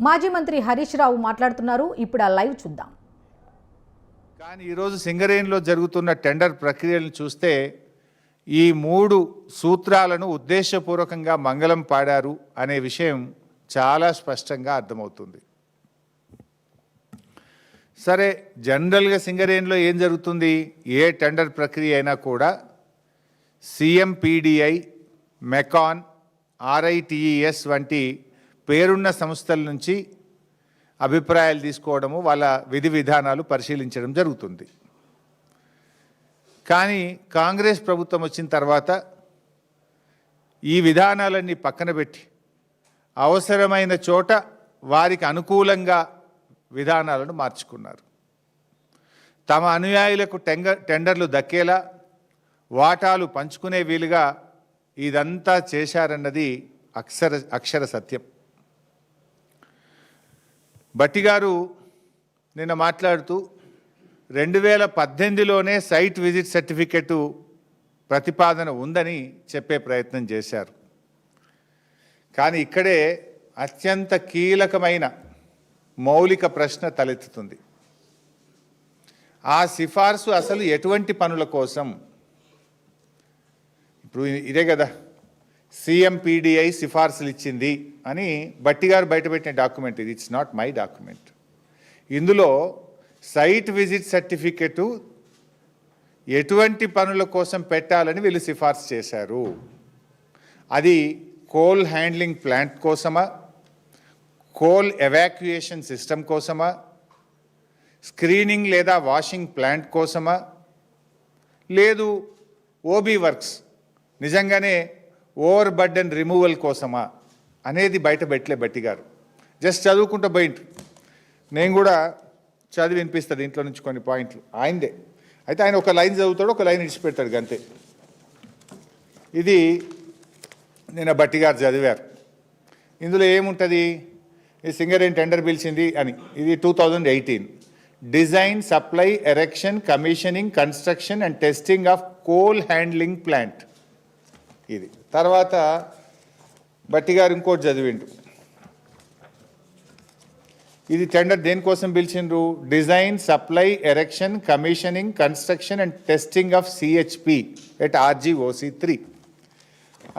మాజీ మంత్రి హరీష్ రావు మాట్లాడుతున్నారు. ఇప్పుడు ఆ లైవ్ చూద్దాం. కానీ ఈరోజు సింగరేణిలో జరుగుతున్న టెండర్ ప్రక్రియలను చూస్తే ఈ 3 సూత్రాలను ఉద్దేశపూర్వకంగా మంగళం పాడారు అనే విషయం చాలా స్పష్టంగా అర్థమవుతుంది. సరే, జనరల్గా సింగరేణిలో ఏం జరుగుతుంది? ఏ టెండర్ ప్రక్రియ అయినా కూడా సిఎంపిడిఐ, మెకాన్, ఆర్ఐటిఈఎస్ వంటి పేరున్న సంస్థల నుంచి అభిప్రాయాలు తీసుకోవడము, వాళ్ళ విధి విధానాలు పరిశీలించడం జరుగుతుంది. కానీ కాంగ్రెస్ ప్రభుత్వం వచ్చిన తర్వాత ఈ విధానాలన్నీ పక్కన పెట్టి అవసరమైన చోట వారికి అనుకూలంగా విధానాలను మార్చుకున్నారు. తమ అనుయాయులకు టెండర్లు దక్కేలా, వాటాలు పంచుకునే వీలుగా ఇదంతా చేశారన్నది అక్షర సత్యం. భట్టి గారు నిన్న మాట్లాడుతూ 2018లోనే సైట్ విజిట్ సర్టిఫికెట్ ప్రతిపాదన ఉందని చెప్పే ప్రయత్నం చేశారు. కానీ ఇక్కడే అత్యంత కీలకమైన మౌలిక ప్రశ్న తలెత్తుతుంది. ఆ సిఫార్సు అసలు ఎటువంటి పనుల కోసం? ఇప్పుడు ఇదే కదా సిఎంపిడిఐ సిఫార్సులు ఇచ్చింది అని భట్టి గారు బయటపెట్టిన డాక్యుమెంట్ ఇది. It's not my document. ఇందులో సైట్ విజిట్ సర్టిఫికెటు ఎటువంటి పనుల కోసం పెట్టాలని వీళ్ళు సిఫార్సు చేశారు. అది కోల్ హ్యాండ్లింగ్ ప్లాంట్ కోసమా, కోల్ ఎవాక్యుయేషన్ సిస్టమ్ కోసమా, స్క్రీనింగ్ లేదా వాషింగ్ ప్లాంట్ కోసమా, లేదు ఓబీ వర్క్స్ నిజంగానే ఓవర్ బర్డెన్ రిమూవల్ కోసమా అనేది బయట పెట్టలే భట్టి గారు. జస్ట్ చదువుకుంటూ పోయింటు. నేను కూడా చదివి వినిపిస్తాను ఇంట్లో నుంచి కొన్ని పాయింట్లు ఆయనదే. అయితే ఆయన ఒక లైన్ చదువుతాడు, ఒక లైన్ ఇడిచిపెడతాడు అంతే. ఇది నేను భట్టి గారు చదివారు. ఇందులో ఏముంటుంది? ఈ సింగరేణి టెండర్ పిలిచింది అని. ఇది 2018 design, supply, erection, commissioning, construction and testing of coal handling plant. ఇది తర్వాత భట్టి గారు ఇంకోటి చదివిండు. ఇది టెండర్ దేనికోసం పిలిచిండ్రు? Design, supply, erection, commissioning, construction and testing of CHP at RG-OC3.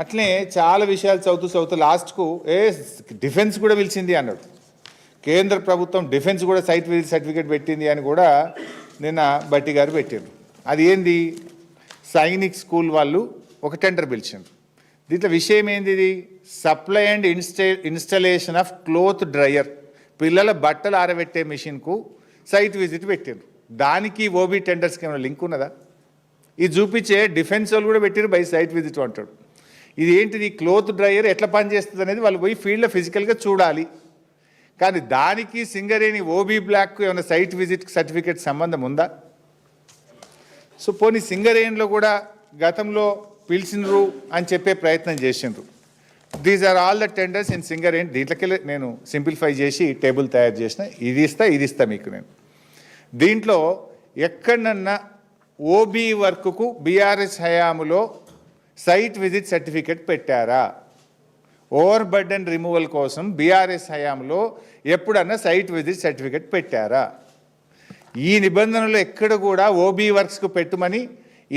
అట్లే చాలా విషయాలు చదువుతూ లాస్ట్కు డిఫెన్స్ కూడా పిలిచింది అన్నాడు. కేంద్ర ప్రభుత్వం డిఫెన్స్ కూడా సైట్ విజిట్ సర్టిఫికేట్ పెట్టింది అని కూడా నిన్న భట్టి గారు పెట్టారు. అది ఏంది? సైనిక్ స్కూల్ వాళ్ళు ఒక టెండర్ పిలిచిండ్రు. దీంట్లో విషయం ఏంది? ఇది supply and installation of cloth dryer, పిల్లల బట్టలు ఆరబెట్టే మిషన్కు సైట్ విజిట్ పెట్టారు. దానికి ఓబీ టెండర్స్కి ఏమైనా లింక్ ఉన్నదా? ఇది చూపించే డిఫెన్స్ వాళ్ళు కూడా పెట్టారు బై సైట్ విజిట్ అంటాడు. ఇది ఏంటిది? క్లోత్ డ్రయర్ ఎట్లా పనిచేస్తుంది అనేది వాళ్ళు పోయి ఫీల్డ్లో ఫిజికల్గా చూడాలి. కానీ దానికి సింగరేణి ఓబీ బ్లాక్కు ఏమైనా సైట్ విజిట్ సర్టిఫికేట్ సంబంధం ఉందా? సో పోనీ సింగరేణిలో కూడా గతంలో పిలిచినరు అని చెప్పే ప్రయత్నం చేసిండ్రు. These are all the tenders in Singareni. దీంట్లోకి నేను సింప్లిఫై చేసి టేబుల్ తయారు చేసిన. ఇది ఇస్తా మీకు నేను. దీంట్లో ఎక్కడన్నా ఓబీ వర్క్కు బీఆర్ఎస్ హయాములో సైట్ విజిట్ సర్టిఫికెట్ పెట్టారా? ఓవర్ బర్డెన్ రిమూవల్ కోసం బీఆర్ఎస్ హయాంలో ఎప్పుడన్నా సైట్ విజిట్ సర్టిఫికెట్ పెట్టారా? ఈ నిబంధనలు ఎక్కడ కూడా ఓబీ వర్క్స్కు పెట్టమని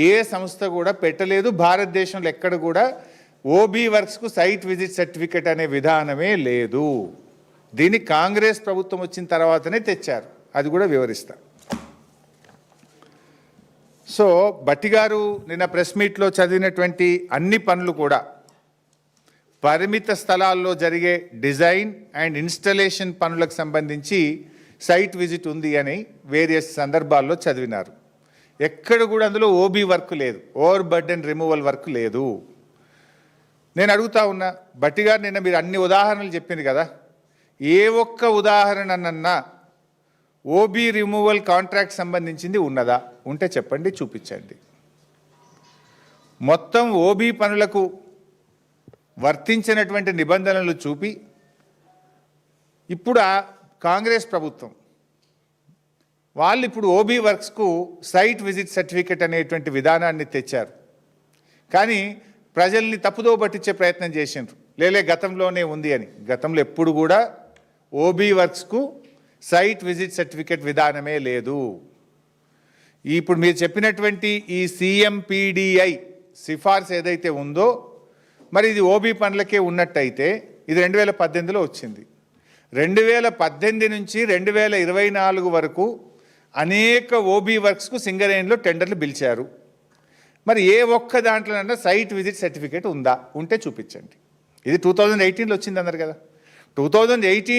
ఏ సంస్థ కూడా పెట్టలేదు. భారతదేశంలో ఎక్కడ కూడా ఓబీ వర్క్స్కు సైట్ విజిట్ సర్టిఫికెట్ అనే విధానమే లేదు. దీన్ని కాంగ్రెస్ ప్రభుత్వం వచ్చిన తర్వాతనే తెచ్చారు. అది కూడా వివరిస్తా. సో భట్టి గారు నిన్న ప్రెస్ మీట్లో చదివినటువంటి అన్ని పనులు కూడా పరిమిత స్థలాల్లో జరిగే డిజైన్ అండ్ ఇన్స్టలేషన్ పనులకు సంబంధించి సైట్ విజిట్ ఉంది అని వేరియస్ సందర్భాల్లో చదివినారు. ఎక్కడ కూడా అందులో ఓబీ వర్క్ లేదు, ఓవర్ బర్డెన్ రిమూవల్ వర్క్ లేదు. నేను అడుగుతా ఉన్నా, భట్టి గారు నిన్న మీరు అన్ని ఉదాహరణలు చెప్పింది కదా, ఏ ఒక్క ఉదాహరణనన్నా ఓబీ రిమూవల్ కాంట్రాక్ట్ సంబంధించింది ఉన్నదా? ఉంటే చెప్పండి, చూపించండి. మొత్తం ఓబీ పనులకు వర్తించినటువంటి నిబంధనలు చూపి ఇప్పుడు కాంగ్రెస్ ప్రభుత్వం వాళ్ళు ఇప్పుడు ఓబీ వర్క్స్కు సైట్ విజిట్ సర్టిఫికెట్ అనేటువంటి విధానాన్ని తెచ్చారు. కానీ ప్రజల్ని తప్పుదో పట్టించే ప్రయత్నం చేసిండ్రు. లేలే గతంలోనే ఉంది అని. గతంలో ఎప్పుడు కూడా ఓబీ వర్క్స్కు సైట్ విజిట్ సర్టిఫికేట్ విధానమే లేదు. ఇప్పుడు మీరు చెప్పినటువంటి ఈ CMPDI సిఫార్సు ఏదైతే ఉందో మరి ఇది ఓబీ పనులకే ఉన్నట్టయితే ఇది 2018లో వచ్చింది. 2018 నుంచి 2024 వరకు అనేక ఓబీ వర్క్స్కు సింగరేణిలో టెండర్లు పిలిచారు. మరి ఏ ఒక్క దాంట్లోనన్నా సైట్ విజిట్ సర్టిఫికేట్ ఉందా? ఉంటే చూపించండి. ఇది 2018లో వచ్చింది అన్నారు కదా. 2018